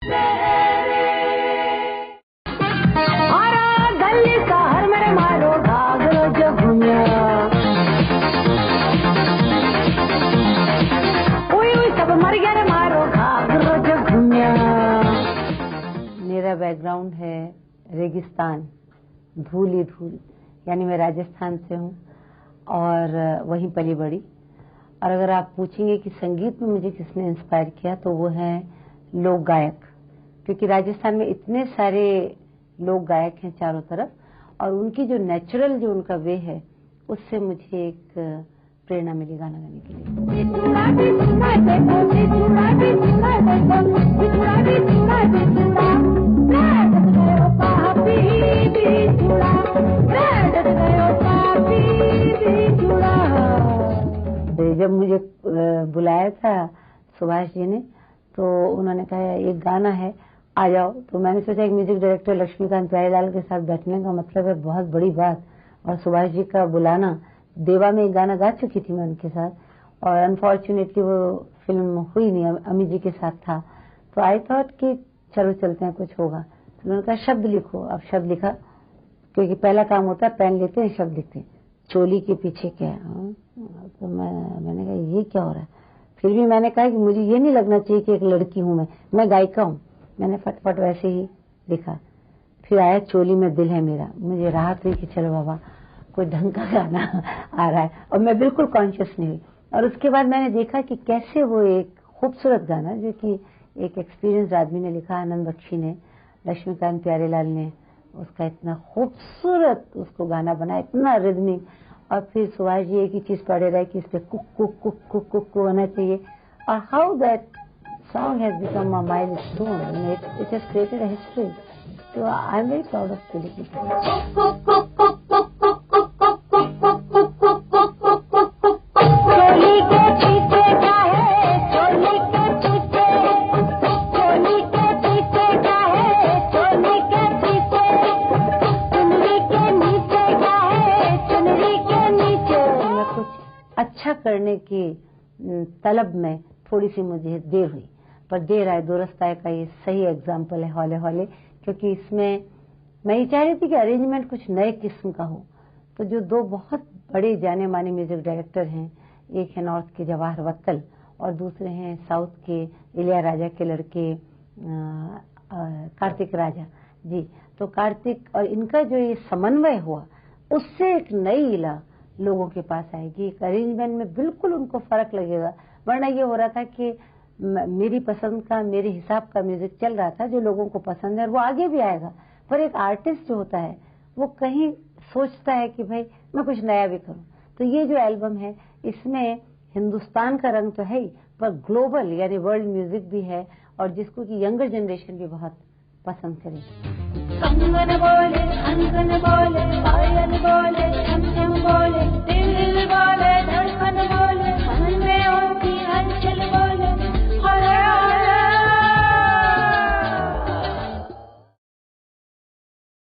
मेरा बैकग्राउंड है रेगिस्तान, धूल ही धूल, यानी मैं राजस्थान से हूँ और वहीं पली बड़ी। और अगर आप पूछेंगे कि संगीत में मुझे किसने इंस्पायर किया, तो वो है लोक गायक, क्योंकि राजस्थान में इतने सारे लोक गायक हैं चारों तरफ, और उनकी जो नेचुरल जो उनका वे है, उससे मुझे एक प्रेरणा मिली गाना गाने के लिए। जब मुझे बुलाया था सुभाष जी ने, तो उन्होंने कहा एक गाना है, आ जाओ। तो मैंने सोचा कि म्यूजिक डायरेक्टर लक्ष्मीकांत प्यारेलाल के साथ बैठने का मतलब है बहुत बड़ी बात, और सुभाष जी का बुलाना। देवा में एक गाना गा चुकी थी मैं उनके साथ, और अनफॉर्चुनेटली वो फिल्म हुई नहीं, अमित जी के साथ था। तो आई थॉट कि चलो चलते हैं, कुछ होगा। तो उन्होंने कहा शब्द लिखो। अब शब्द लिखा, क्योंकि पहला काम होता है पेन लेते हैं, शब्द लिखते हैं। चोली के पीछे क्या है? तो मैंने कहा ये क्या हो रहा है। फिर भी मैंने कहा कि मुझे ये नहीं लगना चाहिए कि एक लड़की हूं, मैं गायिका हूं। मैंने फटफट वैसे ही लिखा। फिर आया चोली में दिल है मेरा। मुझे राहत हुई कि चलो बाबा, कोई ढंग का गाना आ रहा है, और मैं बिल्कुल कॉन्शियस नहीं हुई। और उसके बाद मैंने देखा कि कैसे वो एक खूबसूरत गाना, जो कि एक एक्सपीरियंस आदमी ने लिखा, आनंद बख्शी ने, लक्ष्मीकांत प्यारेलाल ने उसका इतना खूबसूरत उसको गाना बनाया, इतना रिदमिक। और फिर सुभाष जी एक ही चीज पढ़े रहे कि इस पे cook cook cook cook cook होना चाहिए। और how that song has become a milestone, and it has created a history. So I am very proud of Choli. अच्छा करने की तलब में थोड़ी सी मुझे देर हुई, पर देर आए दुरुस्त आए का ये सही एग्जाम्पल है हौले हौले। क्योंकि इसमें मैं ये चाह रही थी कि अरेंजमेंट कुछ नए किस्म का हो। तो जो दो बहुत बड़े जाने माने म्यूजिक डायरेक्टर हैं, एक है नॉर्थ के जवाहर वत्तल और दूसरे हैं साउथ के इलियाराजा के लड़के कार्तिक राजा जी। तो कार्तिक और इनका जो ये समन्वय हुआ, उससे एक नई इला लोगों के पास आएगी। एक अरेंजमेंट में बिल्कुल उनको फर्क लगेगा। वरना ये हो रहा था कि मेरी पसंद का, मेरे हिसाब का म्यूजिक चल रहा था, जो लोगों को पसंद है, और वो आगे भी आएगा। पर एक आर्टिस्ट जो होता है, वो कहीं सोचता है कि भाई मैं कुछ नया भी करूं। तो ये जो एल्बम है, इसमें हिंदुस्तान का रंग तो है ही, पर ग्लोबल यानी वर्ल्ड म्यूजिक भी है, और जिसको कि यंगर जनरेशन भी बहुत पसंद करेगी। कंगन बोले, अंगन बोले, पायल बोले, छम छम बोले, दिल बोले, धड़कन बोले।